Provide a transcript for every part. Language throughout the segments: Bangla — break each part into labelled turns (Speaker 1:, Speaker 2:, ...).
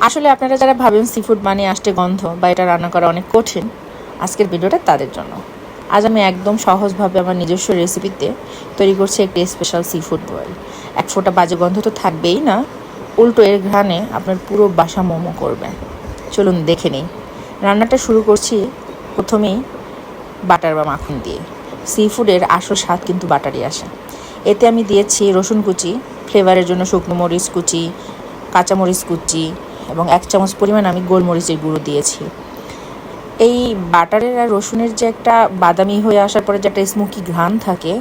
Speaker 1: আসলে আপনারা যারা ভাবেন সি ফুড মানে আসতে গন্ধ বা এটা রান্না করা অনেক কঠিন, আজকের ভিডিওটা তাদের জন্য। আজ আমি একদম সহজভাবে আমার নিজস্ব রেসিপিতে তৈরি করছি একটি স্পেশাল সি ফুড বয়েল। এক ফোঁটা বাজে গন্ধ তো থাকবেই না, উল্টো এর ঘ্রাণে আপনার পুরো বাসা মোমো করবে। চলুন দেখে নিই। রান্নাটা শুরু করছি প্রথমেই বাটার বা মাখন দিয়ে। সি ফুডের আসল স্বাদ কিন্তু বাটারই আসে। এতে আমি দিয়েছি রসুন কুচি, ফ্লেভারের জন্য শুকনো মরিচ কুচি, কাঁচামরিচ কুচি এবং 1 চামচ পরিমাণ আমি গোলমরিচের গুঁড়ো দিয়েছি। এই বাটারের আর রসুনের যে একটা বাদামি হয়ে আসার পরে যে একটা স্মোকি ঘ্রাণ থাকে,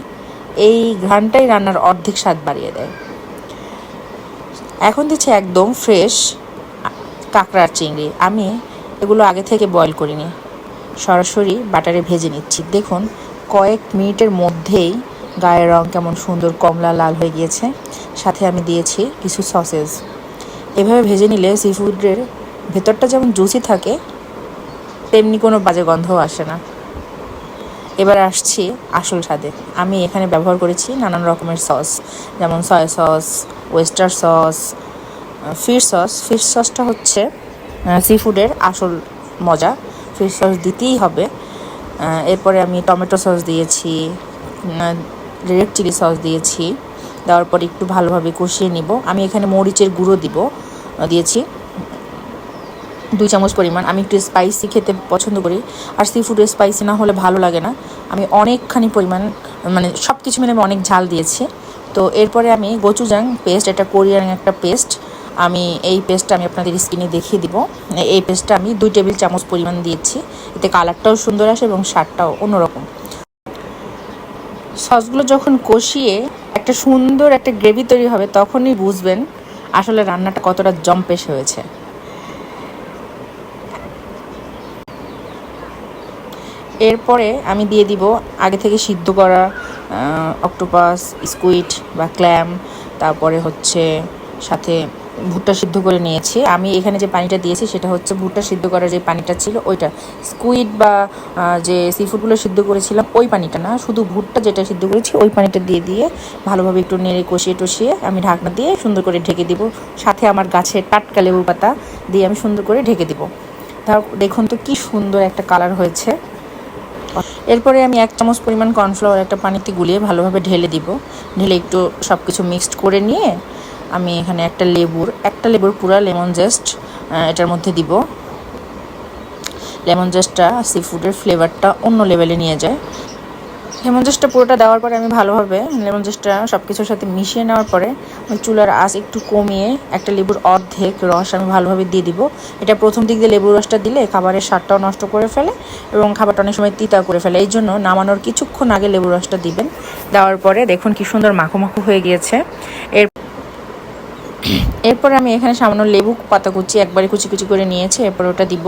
Speaker 1: এই ঘ্রাণটাই রান্নার অর্ধেক স্বাদ বাড়িয়ে দেয়। এখন দিচ্ছি একদম ফ্রেশ কাঁকড়ার চিংড়ি। আমি এগুলো আগে থেকে বয়েল করিনি, সরাসরি বাটারে ভেজে নিচ্ছি। দেখুন কয়েক মিনিটের মধ্যেই গায়ের রং কেমন সুন্দর কমলা লাল হয়ে গিয়েছে। সাথে আমি দিয়েছি কিছু সসেস। এভাবে ভেজে নিলে সি ফুডের ভেতরটা যেমন জুসি থাকে, তেমনি কোনো বাজে গন্ধও আসে না। এবার আসছি আসল স্বাদে। আমি এখানে ব্যবহার করেছি নানান রকমের সস, যেমন soya sauce, oyster sauce, fish সসটা হচ্ছে সি ফুডের আসল মজা। ফিশ সস দিতেই হবে। এরপরে আমি টমেটো সস দিয়েছি, রেড চিলি সস দিয়েছি। দেওয়ার পর একটু ভালোভাবে কষিয়ে নিব। আমি এখানে মরিচের গুঁড়ো দিয়েছি 2 চামচ পরিমাণ। আমি একটু স্পাইসি খেতে পছন্দ করি, আর সি ফুডে স্পাইসি না হলে ভালো লাগে না। আমি অনেকখানি পরিমাণ, মানে সব কিছু মিলে আমি অনেক ঝাল দিয়েছি। তো এরপরে আমি গোচুজাং পেস্ট, এটা কোরিয়ান একটা পেস্ট, এই পেস্টটা আমি আপনাদের স্ক্রিনে দেখিয়ে দিব। এই পেস্টটা আমি 2 টেবিল চামচ পরিমাণ দিয়েছি। এতে কালারটাও সুন্দর আসে এবং স্বাদটাও অন্যরকম। সসগুলো যখন কষিয়ে একটা সুন্দর একটা গ্রেভি তৈরি হবে, তখনই বুঝবেন আসলে রান্নাটা কতটা জম্পেশ হয়েছে। এরপরে আমি দিয়ে দিব আগে থেকে সিদ্ধ করা অক্টোপাস, স্কুইড বা ক্ল্যাম, তারপরে হচ্ছে সাথে ভুট্টা সিদ্ধ করে নিয়েছি। আমি এখানে যে পানিটা দিয়েছি সেটা হচ্ছে ভুট্টা সিদ্ধ করার যে পানিটা ছিল ওইটা। স্কুইড বা যে সি ফুডগুলো সিদ্ধ করেছিলাম ওই পানিটা না, শুধু ভুট্টা যেটা সিদ্ধ করেছি ওই পানিটা দিয়ে ভালোভাবে একটু নেড়ে কষিয়ে আমি ঢাকনা দিয়ে সুন্দর করে ঢেকে দিব। সাথে আমার গাছের টাটকা লেবু পাতা দিয়ে আমি সুন্দর করে ঢেকে দিব। দেখুন তো কি সুন্দর একটা কালার হয়েছে। এরপরে আমি 1 চামচ পরিমাণ কর্নফ্লাওয়ার একটা পানিতে গুলিয়ে ভালোভাবে ঢেলে একটু সব কিছু মিক্সড করে নিয়ে আমি এখানে একটা লেবুর পুরা লেমন জেস্ট এটার মধ্যে দিব। লেমন জেস্টটা সি ফুডের ফ্লেভারটা অন্য লেভেলে নিয়ে যায়। লেমন জেস্টটা পুরোটা দেওয়ার পরে আমি ভালোভাবে লেমন জেস্টটা সব কিছুর সাথে মিশিয়ে নেওয়ার পরে আমি চুলার আঁচ একটু কমিয়ে একটা লেবুর অর্ধেক রস আমি ভালোভাবে দিয়ে দিব। এটা প্রথম দিক দিয়ে লেবুর রসটা দিলে খাবারের স্বাদটাও নষ্ট করে ফেলে এবং খাবারটা অনেক সময় তিতা করে ফেলে। এই জন্য নামানোর কিছুক্ষণ আগে লেবুর রসটা দিবেন। দেওয়ার পরে দেখুন কি সুন্দর মাখো মাখো হয়ে গিয়েছে। এরপরে আমি এখানে সামান্য লেবু পাতা কুচি একবারে কুচি কুচি করে নিয়েছি। এরপর ওটা দিব।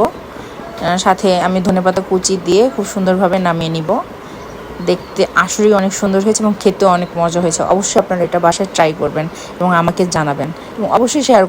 Speaker 1: সাথে আমি ধনেপাতা কুচি দিয়ে খুব সুন্দরভাবে নামিয়ে নিব। দেখতে আসলেই অনেক সুন্দর হয়েছে এবং খেতেও অনেক মজা হয়েছে। অবশ্যই আপনারা এটা বাসায় ট্রাই করবেন এবং আমাকে জানাবেন এবং অবশ্যই শেয়ার করবেন।